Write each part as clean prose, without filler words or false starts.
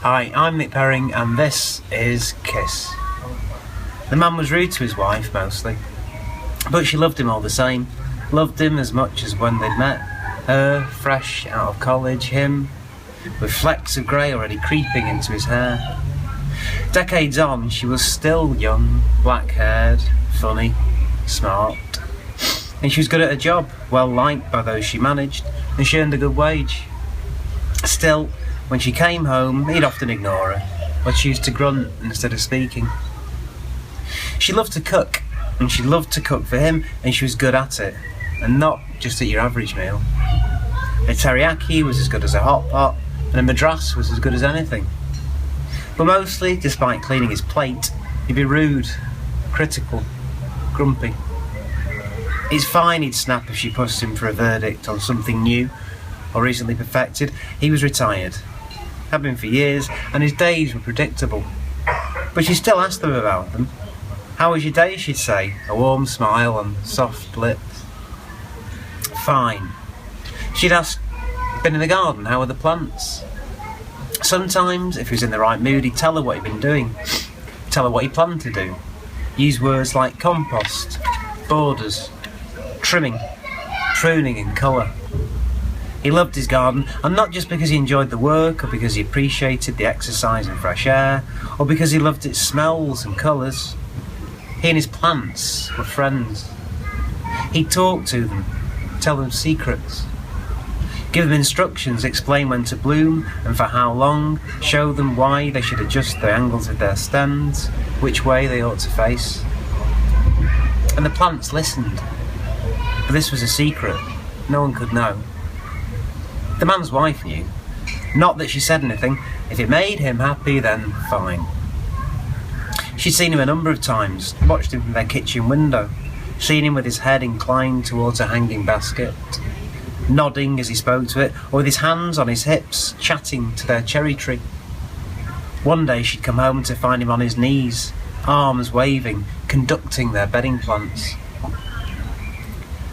Hi, I'm Nik Perring and this is Kiss. The man was rude to his wife mostly, but she loved him all the same. Loved him as much as when they'd met. Her, fresh out of college, him, with flecks of grey already creeping into his hair. Decades on, she was still young, black-haired, funny, smart. And she was good at her job, well liked by those she managed, and she earned a good wage. Still, when she came home, he'd often ignore her, or choose to grunt instead of speaking. She loved to cook, and she loved to cook for him, and she was good at it, and not just at your average meal. A teriyaki was as good as a hot pot, and a madras was as good as anything. But mostly, despite cleaning his plate, he'd be rude, critical, grumpy. It's fine he'd snap if she pushed him for a verdict on something new or recently perfected. He was retired, had been for years, and his days were predictable. But she still asked them about them. How was your day, she'd say, a warm smile on soft lips. Fine. She'd ask, been in the garden, how are the plants? Sometimes, if he was in the right mood, he'd tell her what he'd been doing, tell her what he planned to do. Use words like compost, borders, trimming, pruning and colour. He loved his garden, and not just because he enjoyed the work, or because he appreciated the exercise and fresh air, or because he loved its smells and colours. He and his plants were friends. He'd talk to them, tell them secrets, give them instructions, explain when to bloom and for how long, show them why they should adjust the angles of their stems, which way they ought to face. And the plants listened. But this was a secret. No one could know. The man's wife knew. Not that she said anything. If it made him happy, then fine. She'd seen him a number of times, watched him from their kitchen window, seen him with his head inclined towards a hanging basket, nodding as he spoke to it, or with his hands on his hips, chatting to their cherry tree. One day she'd come home to find him on his knees, arms waving, conducting their bedding plants.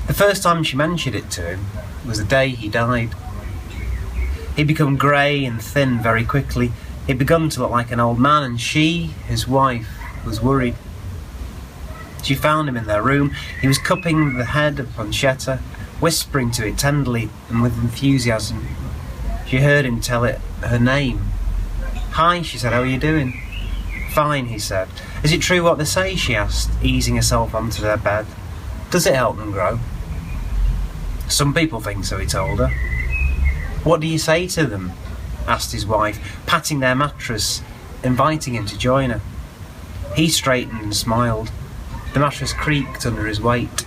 The first time she mentioned it to him was the day he died. He'd become grey and thin very quickly. He'd begun to look like an old man, and she, his wife, was worried. She found him in their room. He was cupping the head of pancetta, whispering to it tenderly and with enthusiasm. She heard him tell it her name. "Hi," she said, "how are you doing?" "Fine," he said. "Is it true what they say?" she asked, easing herself onto their bed. "Does it help them grow?" "Some people think so," he told her. "What do you say to them?" asked his wife, patting their mattress, inviting him to join her. He straightened and smiled. The mattress creaked under his weight.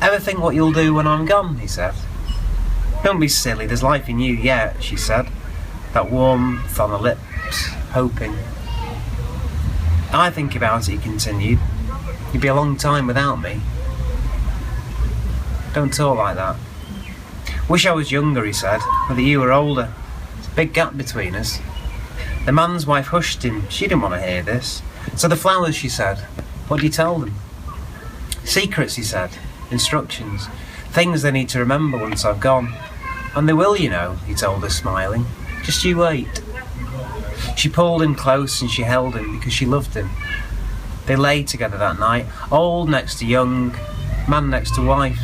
"Ever think what you'll do when I'm gone?" he said. "Don't be silly, there's life in you yet," she said, that warmth on her lips, hoping. "I think about it," he continued. "You'd be a long time without me." "Don't talk like that." "Wish I was younger," he said, "or that you were older. There's a big gap between us." The man's wife hushed him. She didn't want to hear this. "So the flowers," she said. "What do you tell them?" "Secrets," he said. "Instructions. Things they need to remember once I've gone. And they will, you know," he told her, smiling. "Just you wait." She pulled him close and she held him because she loved him. They lay together that night, old next to young, man next to wife.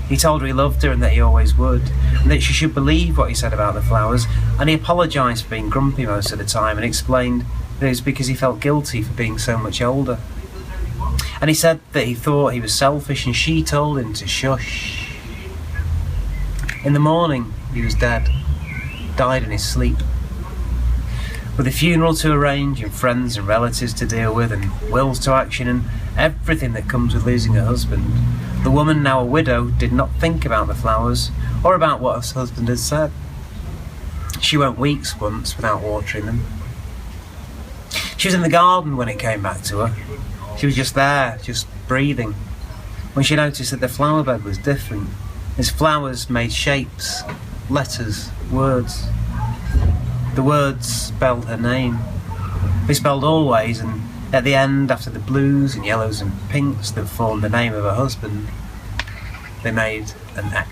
He told her he loved her and that he always would, and that she should believe what he said about the flowers, and he apologised for being grumpy most of the time and explained that it was because he felt guilty for being so much older. And he said that he thought he was selfish, and she told him to shush. In the morning, he was dead, died in his sleep. With a funeral to arrange and friends and relatives to deal with and wills to action and everything that comes with losing a husband, the woman, now a widow, did not think about the flowers or about what her husband had said. She went weeks once without watering them. She was in the garden when it came back to her. She was just there, just breathing, when she noticed that the flower bed was different. Its flowers made shapes, letters, words. The words spelled her name. They spelled always, and at the end, after the blues and yellows and pinks that formed the name of her husband, they made an X.